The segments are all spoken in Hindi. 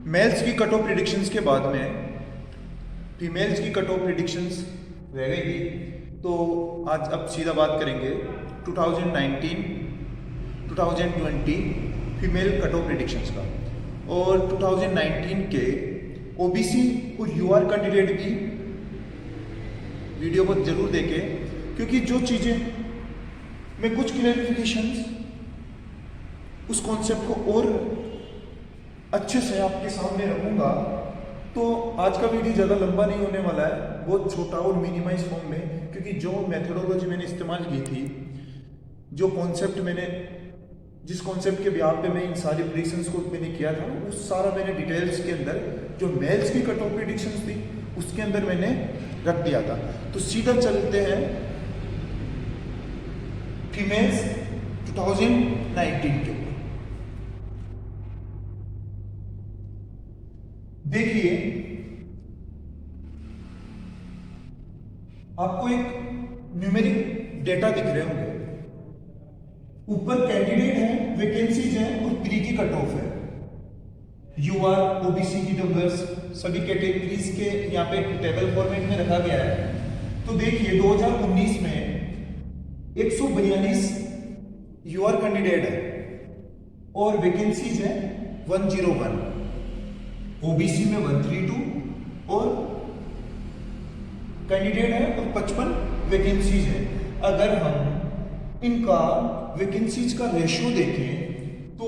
मेल्स की कट ऑफ प्रिडिक्शंस के बाद में फीमेल्स की कट ऑफ प्रिडिक्शंस रह गई थी। तो आज अब सीधा बात करेंगे 2019 2020 फीमेल कट ऑफ प्रिडिक्शंस का। और 2019 के ओबीसी और यूआर कैंडिडेट भी वीडियो को जरूर देखें, क्योंकि जो चीज़ें मैं कुछ क्लैरिफिकेशंस उस कॉन्सेप्ट को और अच्छे से आपके सामने रखूंगा। तो आज का वीडियो ज़्यादा लंबा नहीं होने वाला है, बहुत छोटा और मिनिमाइज फॉर्म में, क्योंकि जो मेथोडोलॉजी मैंने इस्तेमाल की थी, जो कॉन्सेप्ट मैंने जिस कॉन्सेप्ट के ब्याह पे मैं इन सारी प्रिडिक्शंस को मैंने किया था, उस सारा मैंने डिटेल्स के अंदर जो मेल्स की कट ऑफ प्रिडिक्शंस थी उसके अंदर मैंने रख दिया था। तो सीधा चलते हैं फीमेल्स 2019 के ऊपर। देखिए, आपको एक न्यूमेरिक डेटा दिख रहे होंगे। ऊपर कैंडिडेट है, वैकेंसीज है और प्री की कट ऑफ है। यूआर, ओबीसी, ईडब्ल्यूएस सभी कैटेगरीज के यहाँ पे टेबल फॉर्मेट में रखा गया है। तो देखिए 2019 में 142 यूआर कैंडिडेट है और वैकेंसीज है 101, ओबीसी में 132 और कैंडिडेट है और 55 वैकेंसीज है। अगर हम इनका वैकेंसीज का रेशियो देखें तो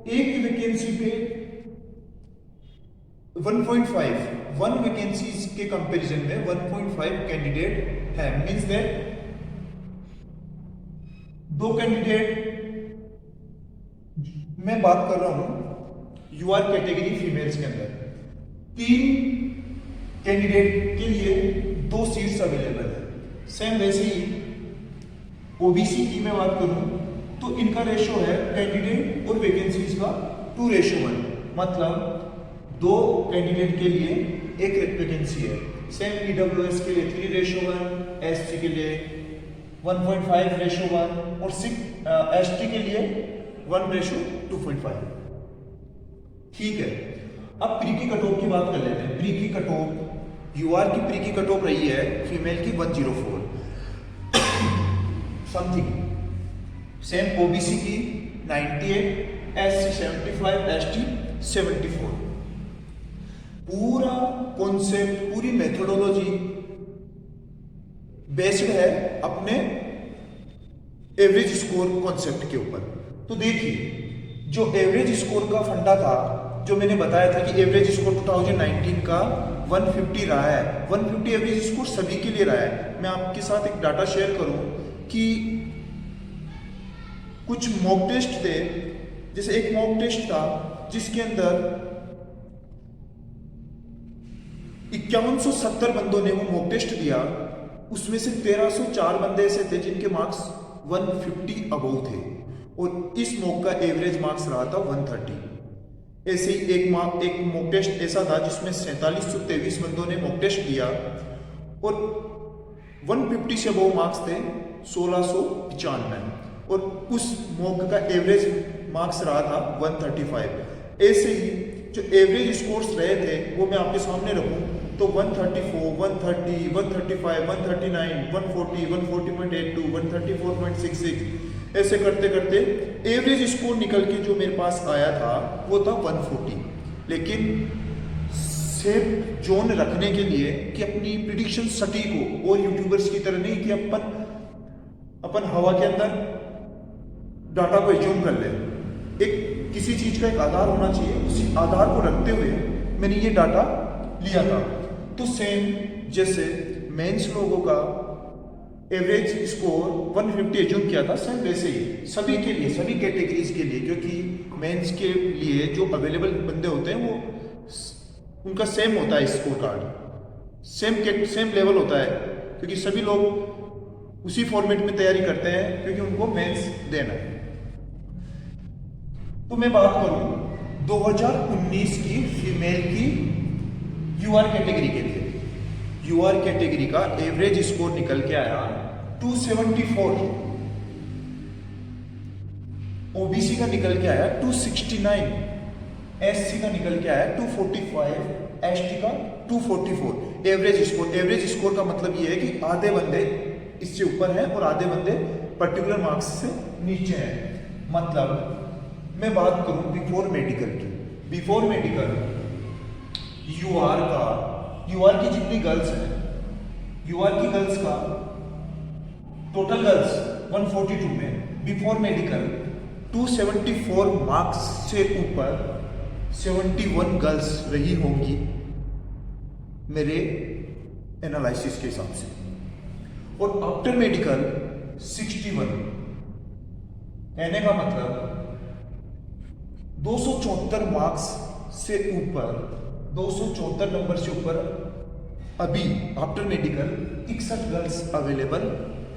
एक वैकेंसी पे 1.5 वन वैकेंसीज के कंपैरिजन में 1.5 कैंडिडेट है। मींस दैट दो कैंडिडेट, मैं बात कर रहा हूं यूआर कैटेगरी फीमेल्स के अंदर, 3 कैंडिडेट के लिए 2 सीट्स अवेलेबल है। सेम वैसे ही ओबीसी की मैं बात करूं तो इनका रेशो है कैंडिडेट और वैकेंसीज का 2:1, मतलब 2 कैंडिडेट के लिए 1 वैकेंसी है। सेम ईडब्ल्यूएस के लिए 3:1, एससी के लिए 1.5:1 और एसटी के लिए 1:2.5। ठीक है, अब प्री की कट ऑफ की बात कर लेते हैं। प्री की कट ऑफ, यूआर की प्री की कट ऑफ रही है फीमेल की 104 समथिंग। सेम ओबीसी की 98, एससी 75, एसटी 74। पूरा कॉन्सेप्ट, पूरी मेथोडोलॉजी बेस्ड है अपने एवरेज स्कोर कॉन्सेप्ट के ऊपर। तो देखिए, जो एवरेज स्कोर का फंडा था, जो मैंने बताया था कि एवरेज स्कोर 2019 का 150 रहा है। 150 एवरेज स्कोर सभी के लिए रहा है। मैं आपके साथ एक डाटा शेयर करूं कि कुछ मॉक टेस्ट थे, जैसे एक मॉक टेस्ट था जिसके अंदर 5170 बंदों ने वो मॉक टेस्ट दिया। उसमें से 1304 बंदे ऐसे थे जिनके मार्क्स 150 अबव थे और इस मॉक का एवरेज मार्क्स रहा था 130। ऐसे ही एक मॉक टेस्ट ऐसा था जिसमें 4723 बंदों ने मॉक टेस्ट दिया और 150 से अबव मार्क्स थे 1695 और उस मॉक का एवरेज मार्क्स रहा था 135। ऐसे ही जो एवरेज स्कोर्स रहे थे वो मैं आपके सामने रखूं तो 134, 130, 135, 139, 140, 140.82, 134.66 ऐसे करते करते एवरेज स्कोर निकल के जो मेरे पास आया था वो था 140। लेकिन सेफ जोन रखने के लिए कि अपनी प्रिडिक्शन सटीक हो, और यूट्यूबर्स की तरह नहीं कि अपन हवा के अंदर डाटा को एज्यूम कर ले। एक किसी चीज का एक आधार होना चाहिए, उसी आधार को रखते हुए मैंने ये डाटा लिया था। तो सेम जैसे मेंस लोगों का एवरेज स्कोर 150 एज्यूम किया था, सेम वैसे ही सभी के लिए, सभी कैटेगरीज के लिए, क्योंकि मेंस के लिए जो अवेलेबल बंदे होते हैं वो उनका सेम होता है, स्कोर कार्ड सेम लेवल होता है, क्योंकि सभी लोग उसी फॉर्मेट में तैयारी करते हैं क्योंकि उनको मेंस देना है। तो मैं बात करूं 2019 की फीमेल की यूआर कैटेगरी के लिए, यूआर कैटेगरी का एवरेज स्कोर निकल के आया 274, ओबीसी का निकल के आया 269, SC का निकल के आया 245, ST का 244। एवरेज स्कोर का मतलब ये है कि आधे बंदे इससे ऊपर हैं और आधे बंदे पर्टिकुलर मार्क्स से नीचे हैं। मतलब मैं बात करूं बिफोर मेडिकल की, बिफोर मेडिकल यूआर की जितनी गर्ल्स हैं, यूआर की गर्ल्स का टोटल गर्ल्स 142 में, बिफोर मेडिकल 274 मार्क्स से ऊपर 71 गर्ल्स रही होंगी मेरे एनालिसिस के हिसाब से, और आफ्टर मेडिकल 61। कहने का मतलब 274 मार्क्स से ऊपर, 274 नंबर से ऊपर अभी आफ्टर मेडिकल 61 गर्ल्स अवेलेबल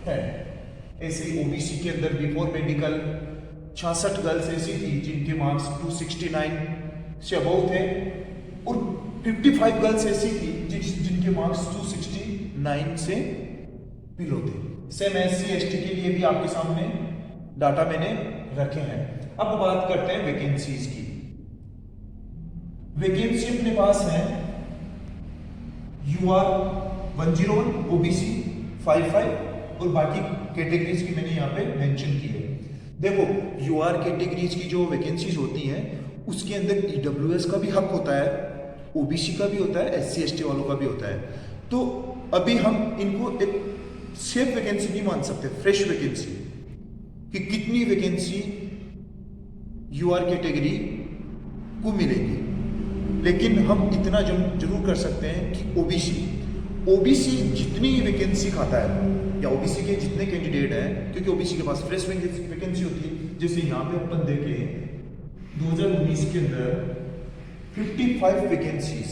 है। ऐसे ओबीसी के अंदर बिफोर मेडिकल 66 गर्ल्स ऐसी थी जिनके मार्क्स 269 से अबव थे, और 55 गर्ल्स ऐसी थी जिनके मार्क्स 269 से बिलो थे। सेम SC ST के लिए भी आपके सामने डाटा मैंने रखे हैं। अब बात करते हैं वैकेंसीज की। वैकेंसी अपने पास है UR 101, OBC 55 और बाकी कैटेगरीज की मैंने यहाँ पे मेंशन की है। देखो UR कैटेगरीज की जो वैकेंसीज होती हैं उसके अंदर EWS का भी हक होता है, OBC का भी होता है, SC ST वालों का भी होता है। तो अभी हम इनको एक सेफ वैकेंसी नहीं मान सकते, फ्रेश वैकेंसी, कि कितनी वैकेंसी UR कैटेगरी को मिलेगी। लेकिन हम इतना जरूर कर सकते हैं कि OBC जितनी वैकेंसी खाता है, या OBC के जितने कैंडिडेट हैं, क्योंकि OBC के पास फ्रेश वैकेंसी होती है, जैसे यहाँ पे अपन देखें 2019 के अंदर 55 वैकेंसीज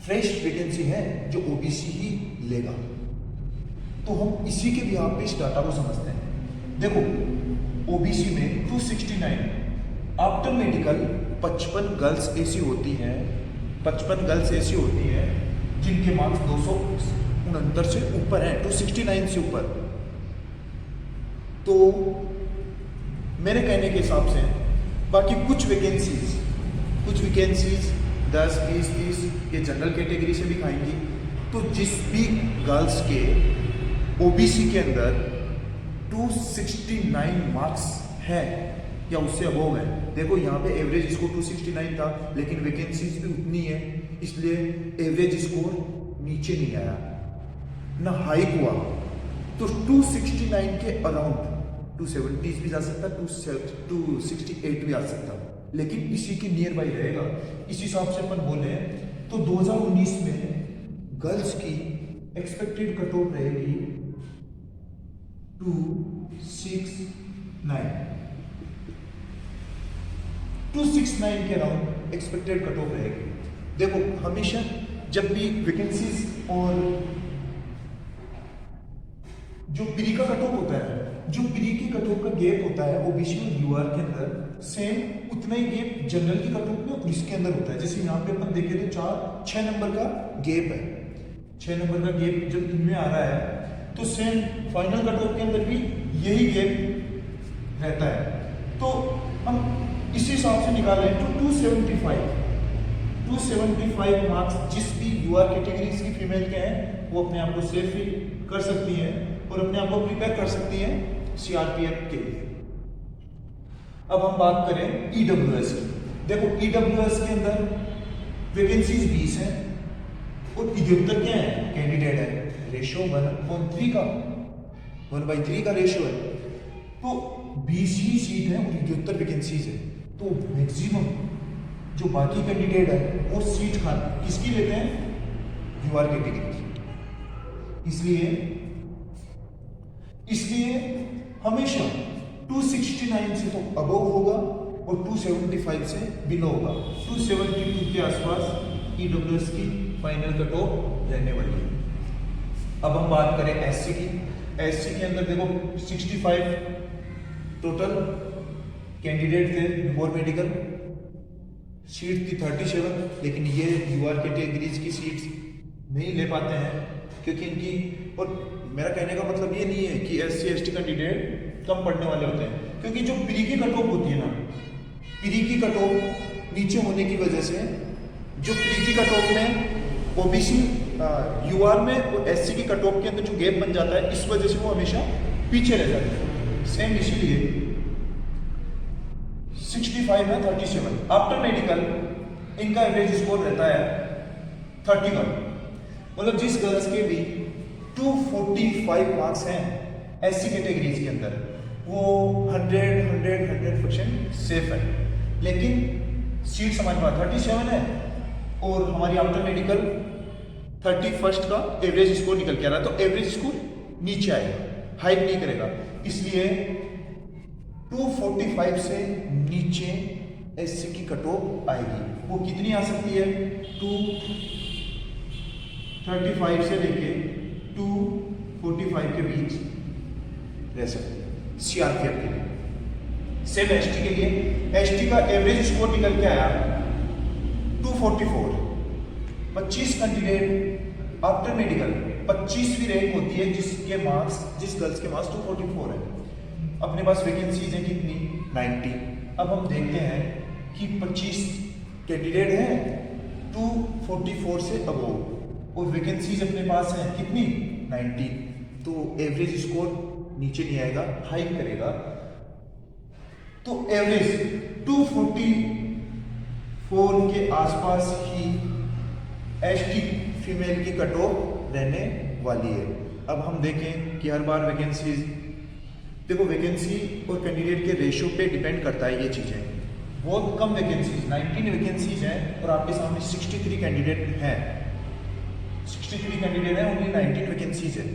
फ्रेश वैकेंसी है जो OBC ही लेगा। तो हम इसी के बिहाफ पे इस डाटा को समझते हैं। देखो OBC में 269, आफ्टर मेडिकल 55 गर्ल्स ऐसी होती हैं, 55 गर्ल्स ऐसी होती हैं जिनके मार्क्स 269 से ऊपर हैं, 269 से ऊपर। तो मेरे कहने के हिसाब से बाकी कुछ वैकेंसीज 10, 20, 30 ये जनरल कैटेगरी से भी खाएंगी। तो जिस भी गर्ल्स के OBC के अंदर 269 मार्क्स है या उससे अबव है, देखो यहाँ पे एवरेज स्कोर 269 था लेकिन वैकेंसीज भी उतनी है, इसलिए एवरेज स्कोर नीचे नहीं आया ना हाइक हुआ। तो 269 के अराउंड 270 भी जा सकता, 268 भी आ सकता, लेकिन इसी के नियर बाई रहेगा। इस हिसाब से अपन बोले तो 2019 में गर्ल्स की एक्सपेक्टेड कट ऑफ रहेगी 269 के अराउंड एक्सपेक्टेड कट ऑफ रहेगी। देखो हमेशा जब भी वैकेंसीज और जो प्री का कट ऑफ होता है, जो प्री की कट ऑफ का गैप होता है OBC और UR के अंदर, सेम उतना ही गैप जनरल की कट ऑफ में और इसके अंदर होता है। जैसे यहाँ पे अपन देखें तो 6 नंबर का गैप है, 6 नंबर का गैप जब इनमें आ रहा है तो सेम फाइनल कट ऑफ के अंदर भी यही गैप रहता है। तो हम इसी हिसाब से निकालें तो 275 मार्क्स जिस भी UR कैटेगरीज की फीमेल के हैं वो अपने आप को सेफ फील कर सकती हैं और अपने आप को प्रिपेयर कर सकती हैं CRPF के लिए। अब हम बात करें EWS की। देखो EWS के अंदर वैकेंसीज 20 हैं और 73 क्या है कैंडिडेट है, रेशियो 1/3 का 1/3 का रेशियो है। तो 20 ही सीट है और 73 वैकेंसीज है, तो मैक्सिमम जो बाकी कैंडिडेट है वो सीट किसकी लेते हैं, UR कैटेगरी की। इसलिए हमेशा 269 से तो अबव होगा और 275 से बिलो होगा। 272 के आसपास EWS की फाइनल कट ऑफ रहने वाली है। अब हम बात करें SC की। SC के अंदर देखो 65 टोटल कैंडिडेट थे बिफोर मेडिकल, सीट थी 37, लेकिन ये UR कैटेगरीज की सीट्स नहीं ले पाते हैं क्योंकि इनकी, और मेरा कहने का मतलब ये नहीं है कि SC ST कैंडिडेट कम पढ़ने वाले होते हैं, क्योंकि जो प्री की कट ऑफ होती है ना, प्री की कट ऑफ नीचे होने की वजह से जो प्री की कट ऑफ में ओबीसी यूआर में और एससी की कट ऑफ के अंदर जो गैप बन जाता है, इस वजह से वो हमेशा पीछे रह जाते हैं। सेम इसीलिए 65 है 37। आफ्टर मेडिकल इनका एवरेज स्कोर रहता है 31। मतलब जिस गर्ल्स के भी 245 मार्क्स हैं एससी कैटेगरीज के अंदर, वो 100% सेफ है। लेकिन सीट्स हमारे पास 37 है और हमारी आफ्टर मेडिकल 31 का एवरेज स्कोर निकल के आ रहा है, तो एवरेज स्कोर नीचे आएगा, हाइक नहीं करेगा। इसलिए 245 से नीचे एससी की कट ऑफ आएगी। वो कितनी आ सकती है? 235 से लेके 245 के बीच रह सकती है सीआरपीएफ के लिए। सेम एसटी के लिए, एसटी का एवरेज स्कोर निकल के आया 244। 25 कैंडिडेट आफ्टर मेडिकल 25वीं रैंक होती है जिसके मार्क्स, जिस गर्ल्स के मार्क्स 244 है। अपने पास वैकेंसीज हैं कितनी? 90। अब हम देखते हैं कि 25 कैंडिडेट हैं 244 से अबोव और वैकेंसीज अपने पास हैं कितनी? 90। तो एवरेज स्कोर नीचे नहीं आएगा, हाइक करेगा। तो एवरेज 244 के आसपास ही एसटी फीमेल की कट ऑफ रहने वाली है। अब हम देखें कि हर बार वैकेंसीज, देखो वैकेंसी और कैंडिडेट के रेशियो पे डिपेंड करता है ये चीज़ें। बहुत कम वैकेंसीज, 19 वैकेंसीज हैं और आपके सामने 63 कैंडिडेट हैं। 63 कैंडिडेट हैं, ओनली 19 वैकेंसीज है।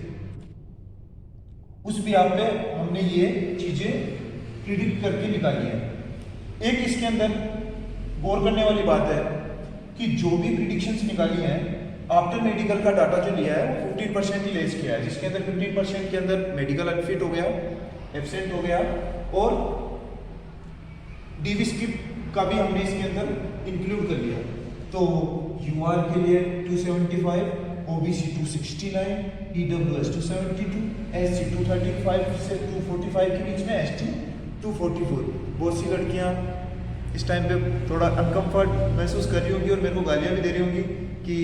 उस बिहाफ पे हमने ये चीज़ें प्रिडिक्ट करके निकाली है। एक इसके अंदर गौर करने वाली बात है कि जो भी प्रिडिक्शंस निकाली हैं, आफ्टर मेडिकल का डाटा जो लिया है वो 15% ही लेस किया है, जिसके अंदर 15% के अंदर मेडिकल अनफिट हो गया, एब्सेंट हो गया और डीवी स्किप का भी हमने इसके अंदर इंक्लूड कर लिया। तो यूआर के लिए 275, ओबीसी 269, ईडब्ल्यूएस 272, एससी 235 से 245 के बीच में, एसटी 244। बहुत सी लड़कियां इस टाइम पे थोड़ा अनकंफर्ट महसूस कर रही होंगी और मेरे को गालियां भी दे रही होंगी कि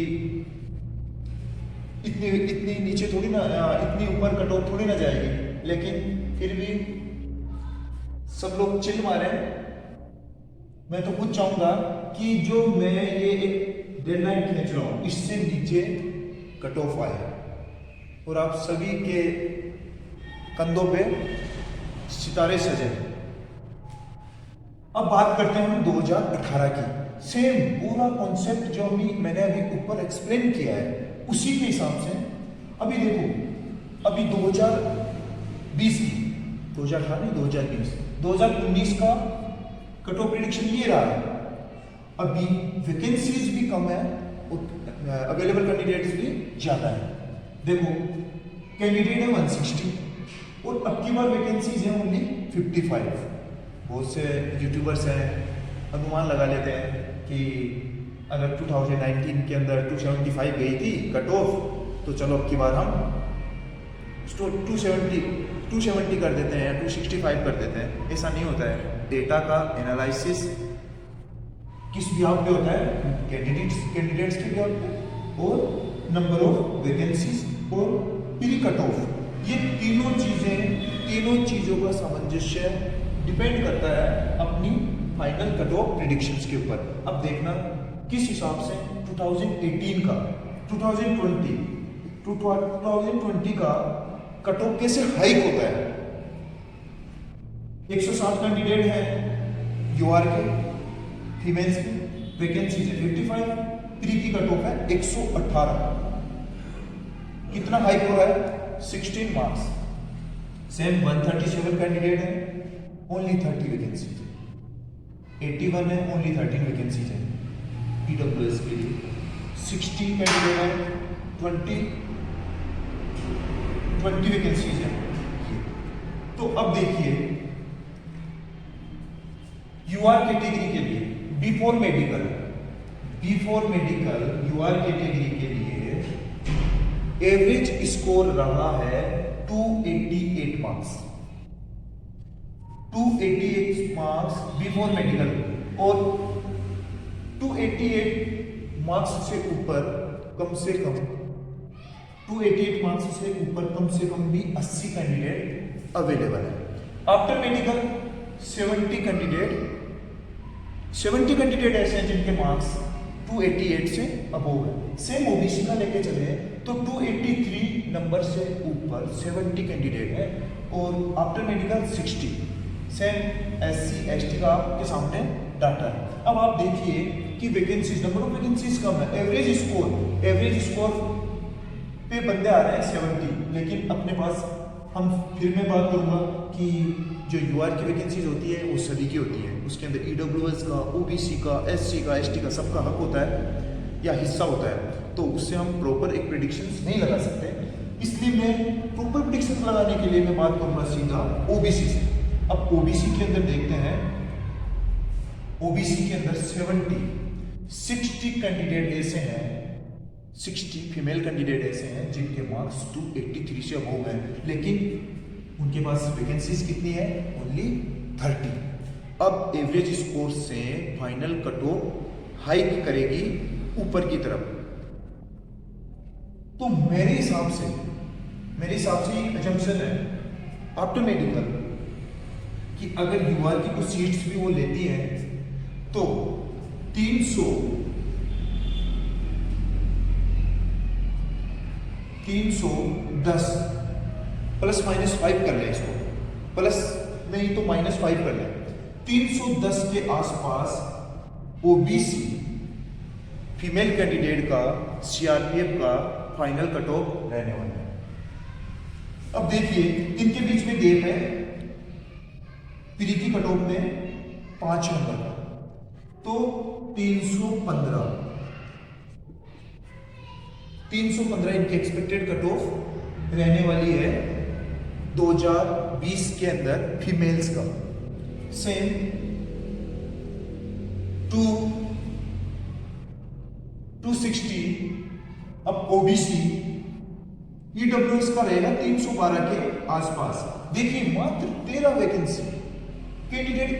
इतनी नीचे थोड़ी ना, इतनी ऊपर कट ऑफ थोड़ी ना जाएगी। लेकिन फिर भी सब लोग चिल मारे। मैं तो खुद चाहूंगा कि जो मैं ये एक डेडलाइन खींच रहा हूँ इससे नीचे कट ऑफ आए और आप सभी के कंधों पे सितारे सजे। अब बात करते हैं हम 2018 की। सेम पूरा कॉन्सेप्ट जो मैंने अभी ऊपर एक्सप्लेन किया है उसी के हिसाब से अभी देखो, अभी 2020 की, 2018 नहीं 2020, 2019 का कट ऑफ प्रेडिक्शन ये रहा है। अभी वैकेंसीज भी कम है और अवेलेबल कैंडिडेट्स भी ज़्यादा है। देखो कैंडिडेट है 160 और अब की बार वैकेंसीज हैं ओनली 55। बहुत से यूट्यूबर्स हैं अनुमान लगा लेते हैं कि अगर 2019 के अंदर 275 गई थी कट ऑफ, तो चलो अब की बार हम 270 कर देते हैं या 265 कर देते हैं। ऐसा नहीं होता है। डेटा का एनालिसिस किस बिहाफ पे होता है? कैंडिडेट्स के बिहाफ पे और नंबर ऑफ वैकेंसीज और प्री कट ऑफ। ये तीनों चीज़ों का सामंजस्य डिपेंड करता है अपनी फाइनल कट ऑफ प्रेडिक्शंस के ऊपर। अब देखना किस हिसाब से 2018 का 2020 का कट ऑफ कैसे हाइक होता है। 160 कैंडिडेट हैं यूआर के, फीमेल्स की वैकेंसी है 55, प्री की कट ऑफ है 118। कितना हाइक हो रहा है? 16 मार्क्स। सेम 137 कैंडिडेट हैं, ओनली 30 वैकेंसीज है। 81 है, ओनली 13 वैकेंसीज है। ईडब्ल्यूएस के लिए 60 कैंडिडेट है, 20 वैकेंसीज है। तो अब देखिए यूआर कैटेगरी के लिए बिफोर मेडिकल यूआर कैटेगरी के लिए एवरेज स्कोर रहा है 288 मार्क्स। 288 मार्क्स बिफोर मेडिकल और 288 मार्क्स से ऊपर कम से कम 288 मार्क्स से ऊपर कम से कम भी 80 कैंडिडेट अवेलेबल है। आफ्टर मेडिकल 70 कैंडिडेट ऐसे हैं जिनके मार्क्स 288 से अबोव है। सेम ओबीसी का लेके चले तो 283 नंबर से ऊपर 70 कैंडिडेट है और after medical 60। Same SC ST का आपके सामने डाटा है। अब आप देखिए कि वैकेंसीज, नंबर ऑफ वैकेंसीज कम है। एवरेज स्कोर पे बंदे आ रहे हैं 70, लेकिन अपने पास हम फिर मैं बात करूंगा कि जो यूआर की वैकेंसीज होती है वो सभी की होती है। उसके अंदर ईडब्ल्यूएस का, ओबीसी का, एससी का, एसटी का सबका हक होता है या हिस्सा होता है, तो उससे हम प्रॉपर एक प्रेडिक्शंस नहीं लगा सकते। इसलिए मैं प्रॉपर प्रेडिक्शंस लगाने के लिए मैं बात करूंगा सीधा ओबीसी से। अब ओबीसी के अंदर देखते हैं, ओबीसी के अंदर 60 कैंडिडेट ऐसे हैं, 60 फीमेल कैंडिडेट ऐसे हैं जिनके मार्क्स 283 से अबव हैं, लेकिन उनके पास वैकेंसीज कितनी है? ओनली 30। अब एवरेज स्कोर से फाइनल कट ऑफ हाइक करेगी ऊपर की तरफ। तो मेरे हिसाब से एक अजम्पशन है आफ्टर मेडिकल कि अगर यूआर की कुछ सीट्स भी वो लेती है तो 310 प्लस माइनस 5 कर ले, इसको प्लस नहीं तो -5 कर ले, 310 के आसपास ओबीसी फीमेल कैंडिडेट का सीआरपीएफ का फाइनल कट ऑफ रहने वाला है। अब देखिए इनके बीच में गैप है प्री की कट ऑफ में 5 नंबर का, तो 315 इनकी एक्सपेक्टेड कट ऑफ रहने वाली है 2020 के अंदर फीमेल्स का। सेम 260 अब ओबीसी ईडब्ल्यूएस का रहेगा 312 के आसपास। देखिए मात्र 13 वैकेंसी, कैंडिडेट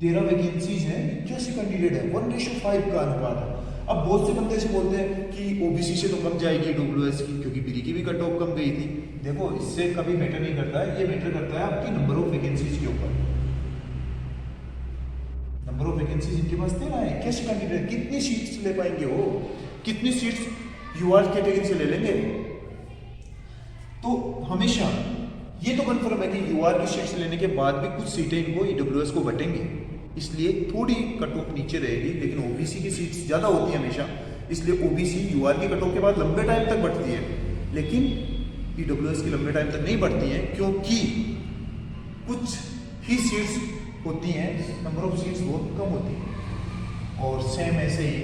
13 वैकेंसीज है, 81 कैंडिडेट है, 1:5 का अनुपात है। अब बहुत से बंदे से बोलते हैं कि ओबीसी से तो कम जाएगी ईडब्ल्यूएस की, क्योंकि बीरी की भी कट ऑफ कम गई थी। देखो इससे कभी मैटर नहीं करता है, ये मैटर करता है आपकी नंबर ऑफ वैकेंसीज के ऊपर। नंबर ऑफ वैकेंसीज इनके पास 13 है, 81 कैंडिडेट, कितनी सीट्स ले पाएंगे वो? कितनी सीट्स यूआर कैटेगरी से ले लेंगे? तो हमेशा ये तो कंफर्म है कि यूआर की सीट्स लेने के बाद भी कुछ सीटें इनको ईडब्ल्यूएस को बटेंगे, इसलिए थोड़ी कट ऑफ नीचे रहेगी, लेकिन ओबीसी की सीट्स ज़्यादा होती है हमेशा, इसलिए ओबीसी यूआर की कट ऑफ के बाद लंबे टाइम तक बढ़ती है, लेकिन ईडब्ल्यूएस की लंबे टाइम तक नहीं बढ़ती है, क्योंकि कुछ ही सीट्स होती हैं, नंबर ऑफ सीट्स बहुत कम होती है। और सेम ऐसे ही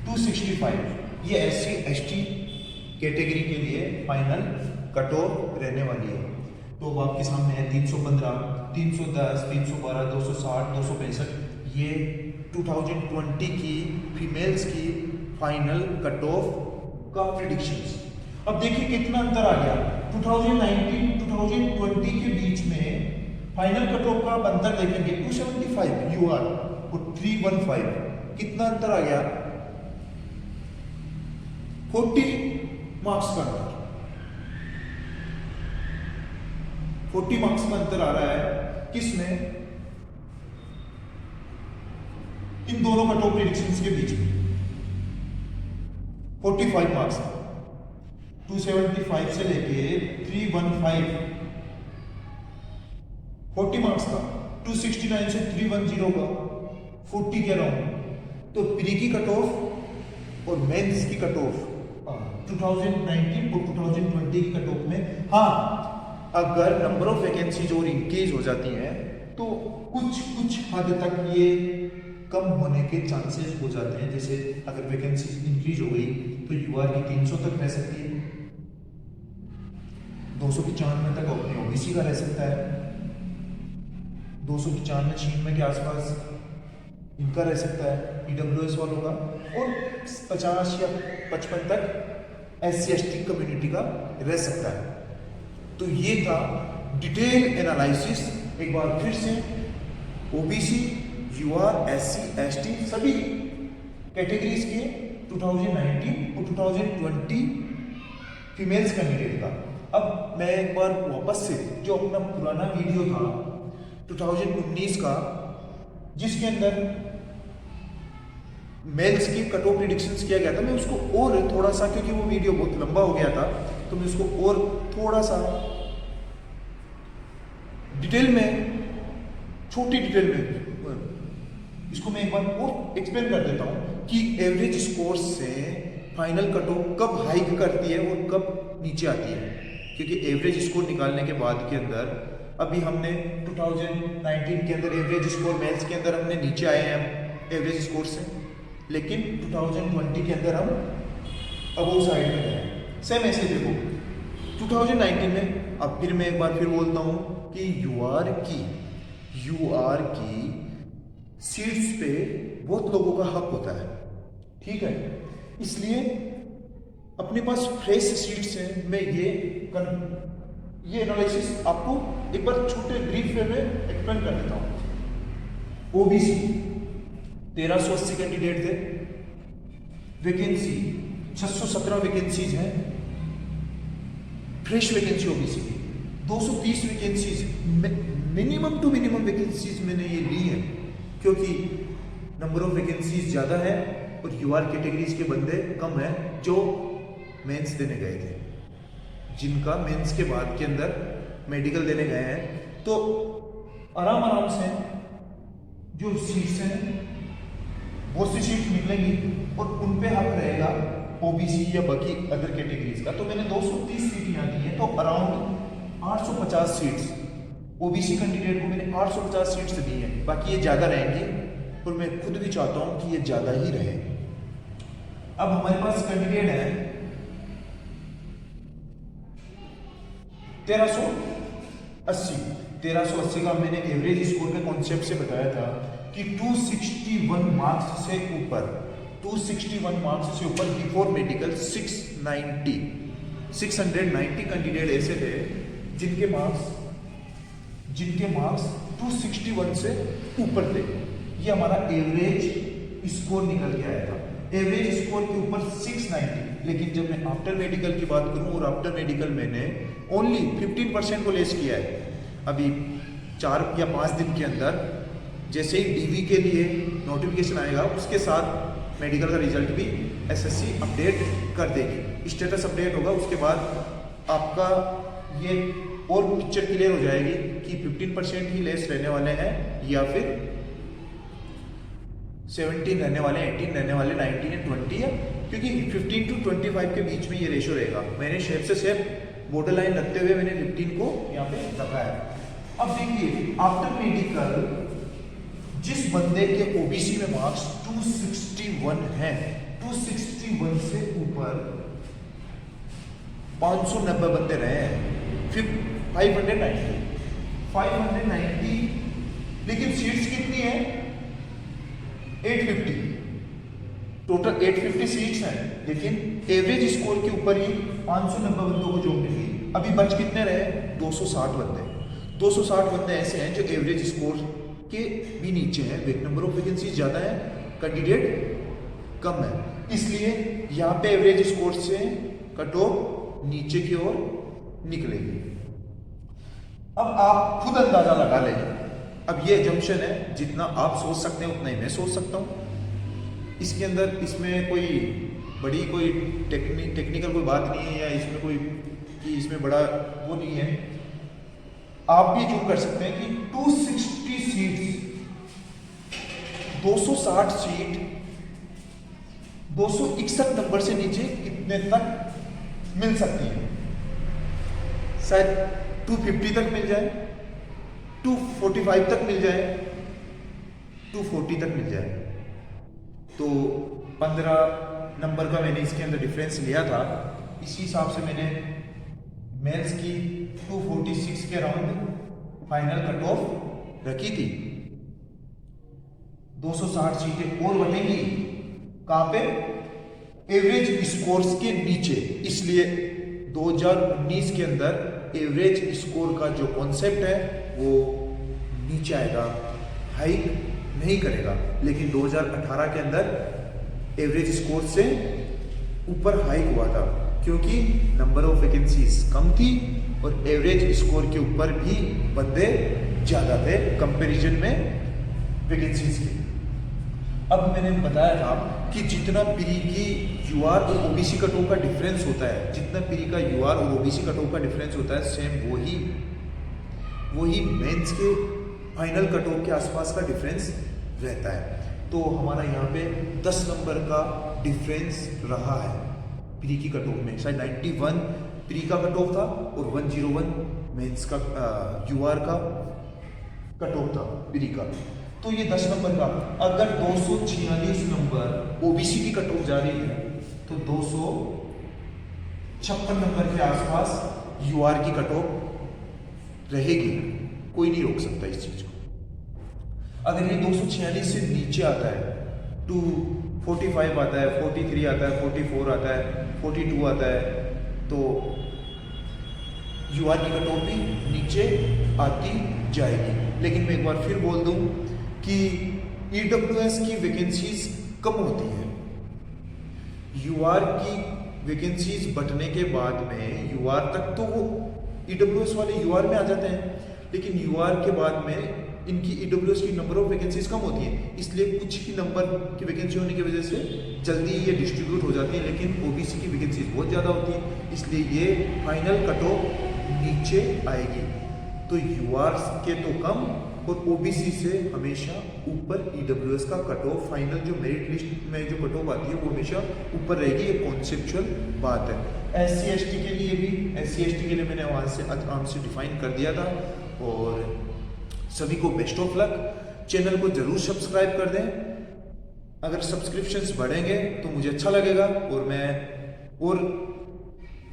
265 ये एससी एसटी कैटेगरी के लिए फाइनल कट ऑफ रहने वाली है। तो अब आपके सामने है 315, 310, 312, 260, 265, ये 2020 की फीमेल्स की फाइनल कट ऑफ का प्रिडिक्शंस। अब देखिए कितना अंतर आ गया, 2019-2020 के बीच में फाइनल कट ऑफ का अंतर देखेंगे 275 यूआर और 315, कितना अंतर आ गया? 40 मार्क्स का अंतर, 40 मार्क्स का अंतर आ रहा है। किसमें? इन दोनों कट ऑफ प्रेडिक्शंस के बीच में 45 मार्क्स, 275 से लेके 315 40 मार्क्स का, 269 से 310 का 40 कह रहा हूं। तो प्री की कट ऑफ और मेंस की कट ऑफ 2019 और 2020 की कट ऑफ में, हाँ अगर नंबर ऑफ वैकेंसीज और इंक्रीज हो जाती हैं तो कुछ हद तक ये कम होने के चांसेस हो जाते हैं। जैसे अगर वैकेंसी इंक्रीज हो गई तो यूआर की 300 तक रह सकती है, 295 तक अपने ओबीसी का रह सकता है, 295-96 के आसपास इनका रह सकता है ईडब्ल्यूएस वालों का, और 50 या 55 तक एससी एसटी कम्युनिटी का रह सकता है। तो ये था डिटेल एनालिसिस। एक बार फिर से ओबीसी, यूआर, एससी, एसटी सभी कैटेगरीज के 2019 और 2020 फीमेल्स कैंडिडेट का। अब मैं एक बार वापस से जो अपना पुराना वीडियो था 2019 का, जिसके अंदर मेल्स की कट ऑफ प्रिडिक्शंस किया गया था, मैं उसको और थोड़ा सा, क्योंकि वो वीडियो बहुत लंबा हो गया था, तो मैं उसको और थोड़ा सा डिटेल में, छोटी डिटेल में इसको मैं एक बार और एक्सप्लेन कर देता हूं कि एवरेज स्कोर से फाइनल कट ऑफ कब हाइक करती है और कब नीचे आती है। क्योंकि एवरेज स्कोर निकालने के बाद के अंदर अभी हमने 2019 के अंदर एवरेज स्कोर मेल्स के अंदर हमने नीचे आए हैं एवरेज स्कोर से, लेकिन 2020 के अंदर हम अबोव साइड में गए। सेम ऐसे देखो 2019 में, अब फिर मैं एक बार फिर बोलता हूं कि यूआर की सीट्स पे बहुत लोगों का हक होता है, ठीक है। इसलिए अपने पास फ्रेश सीट्स हैं। मैं ये एनालिसिस आपको एक बार छोटे ब्रीफ वे में एक्सप्लेन कर देता हूं। ओबीसी 1380 कैंडिडेट थे, वैकेंसी 617 वैकेंसीज हैं, फ्रेश वैकेंसी ओबीसी की 230 vacancies, minimum to minimum vacancies मैंने ये ली है, क्योंकि नंबर ऑफ वैकेंसीज ज़्यादा है और यूआर कैटेगरीज के बंदे कम हैं जो मेंस देने गए थे, जिनका मेंस के बाद के अंदर मेडिकल देने गए हैं। तो आराम से जो सीट्स हैं बहुत सी सीट्स निकलेंगी और उन पे हक रहेगा ओबीसी या बाकी अदर कैटेगरीज का। तो मैंने 230 सीट यहाँ दी है, तो अराउंड 850 सीट्स ओबीसी कैंडिडेट को मैंने 850 सीट्स दी है। बाकी ये ज़्यादा रहेंगी और मैं खुद भी चाहता हूँ कि ये ज़्यादा ही रहे। अब हमारे पास कैंडिडेट है 1380 का मैंने एवरेज स्कोर के कॉन्सेप्ट से बताया था कि 261 मार्क्स से ऊपर, 261 मार्क्स से ऊपर बिफोर मेडिकल 690 कैंडिडेट ऐसे थे जिनके मार्क्स 261 से ऊपर थे। ये हमारा एवरेज स्कोर निकल के आया था। एवरेज स्कोर के ऊपर 690, लेकिन जब मैं आफ्टर मेडिकल की बात करूं और आफ्टर मेडिकल मैंने ओनली 15% को लेस किया है। अभी 4 या 5 दिन के अंदर जैसे ही डीवी के लिए नोटिफिकेशन आएगा, उसके साथ मेडिकल का रिजल्ट भी एसएससी अपडेट कर देगी, स्टेटस अपडेट होगा। उसके बाद आपका ये और पिक्चर क्लियर हो जाएगी कि 15% ही लेस रहने वाले हैं या फिर 17 रहने वाले, 18 रहने वाले, 19 या 20 है, क्योंकि 15 to 25 के बीच में ये रेशो रहेगा। मैंने शेप से शेप बॉर्डर लाइन रखते हुए मैंने 15 को यहाँ पे रखा है। अब देखिए आफ्टर मेडिकल जिस बंदे के ओबीसी में मार्क्स 261 है, 261 से ऊपर 590 बंदे रहे हैं, फिर 590, लेकिन सीट्स कितनी है 850, टोटल 850 सीट्स हैं, लेकिन एवरेज स्कोर के ऊपर ही 590 बंदों को जॉब मिली। अभी बच कितने रहे 260 बंदे। 260 बंदे ऐसे हैं जो एवरेज स्कोर के भी नीचे हैं, नंबर ऑफ वैकेंसी ज़्यादा है, कैंडिडेट कम है, इसलिए यहाँ पे एवरेज स्कोर से कट ऑफ नीचे की ओर निकलेगी। अब आप खुद अंदाजा लगा लें। अब ये जंक्शन है, जितना आप सोच सकते हैं उतना ही मैं सोच सकता हूँ। इसके अंदर इसमें कोई बड़ी कोई टेक्निकल कोई बात नहीं है, या इसमें कोई कि इसमें बड़ा वो नहीं है। आप भी जूम कर सकते हैं कि 260 सीट्स, 260 सीट 261 नंबर से नीचे कितने तक मिल सकती है? शायद 250 तक मिल जाए, 245 तक मिल जाए, 240 तक मिल जाए। तो 15 नंबर का मैंने इसके अंदर डिफरेंस लिया था। इसी हिसाब से मैंने मेंस की 246 के अराउंड फाइनल कट ऑफ रखी थी। 260 सीटें और बनेंगी कहां पे? एवरेज स्कोर्स के नीचे। इसलिए 2019 के अंदर एवरेज स्कोर का जो कॉन्सेप्ट है वो नीचे आएगा, हाइक नहीं करेगा। लेकिन 2018 के अंदर एवरेज स्कोर से ऊपर हाइक हुआ था, क्योंकि नंबर ऑफ वैकेंसीज कम थी और एवरेज स्कोर के ऊपर भी बंदे ज़्यादा थे कंपैरिजन में वैकेंसीज के। अब मैंने बताया था कि जितना प्री की यूआर और ओबीसी कट ऑफ का डिफरेंस होता है, जितना प्री का यूआर और ओबीसी कट ऑफ का डिफरेंस होता है, सेम वही मेंस के फाइनल कट ऑफ के आसपास का डिफरेंस रहता है। तो हमारा यहाँ पे 10 नंबर का डिफरेंस रहा है प्री की कट ऑफ में। शायद 91 प्री का कट ऑफ था और 101 मेंस का यूआर का कट ऑफ था प्री का। तो ये 10 नंबर का, अगर 246 नंबर ओबीसी की कट ऑफ जा रही है तो 256 नंबर के आसपास यूआर की कट ऑफ रहेगी। कोई नहीं रोक सकता इस चीज को। अगर ये 246 से नीचे आता है, 245 आता है, 43 आता है, 44 आता है, 42 आता है, तो यूआर की कट ऑफ भी नीचे आती जाएगी। लेकिन मैं एक बार फिर बोल दूं कि ईडब्ल्यूएस की वैकेंसीज कम होती है। यूआर की वैकेंसीज बढ़ने के बाद में यूआर तक तो वो ईडब्ल्यूएस वाले यूआर में आ जाते हैं, लेकिन यूआर के बाद में इनकी ईडब्ल्यूएस की नंबर ऑफ वैकेंसीज कम होती है, इसलिए कुछ ही नंबर की वैकेंसी होने की वजह से जल्दी ये डिस्ट्रीब्यूट हो जाती है। लेकिन ओबीसी की वैकेंसीज बहुत ज़्यादा होती है, इसलिए ये फाइनल कट ऑफ नीचे आएगी। तो यूआर के तो कम और ओबीसी से हमेशा ऊपर ईडब्ल्यूएस का कट ऑफ, फाइनल जो मेरिट लिस्ट में जो कट ऑफ आती है वो हमेशा ऊपर रहेगी। ये कॉन्सेप्चुअल बात है। एससी एसटी के लिए भी, एससी एसटी के लिए मैंने वहाँ से आराम से डिफाइन कर दिया था। और सभी को बेस्ट ऑफ लक। चैनल को जरूर सब्सक्राइब कर दें। अगर सब्सक्रिप्शंस बढ़ेंगे तो मुझे अच्छा लगेगा और मैं और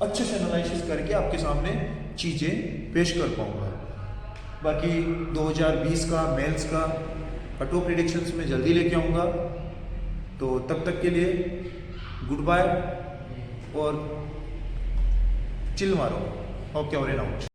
अच्छे से एनालिसिस करके आपके सामने चीज़ें पेश कर पाऊंगा। बाकी 2020 का मेंस का कट ऑफ प्रेडिक्शंस में जल्दी लेके आऊँगा। तो तब तक के लिए गुड बाय और चिल मारो। ओके, और आउट।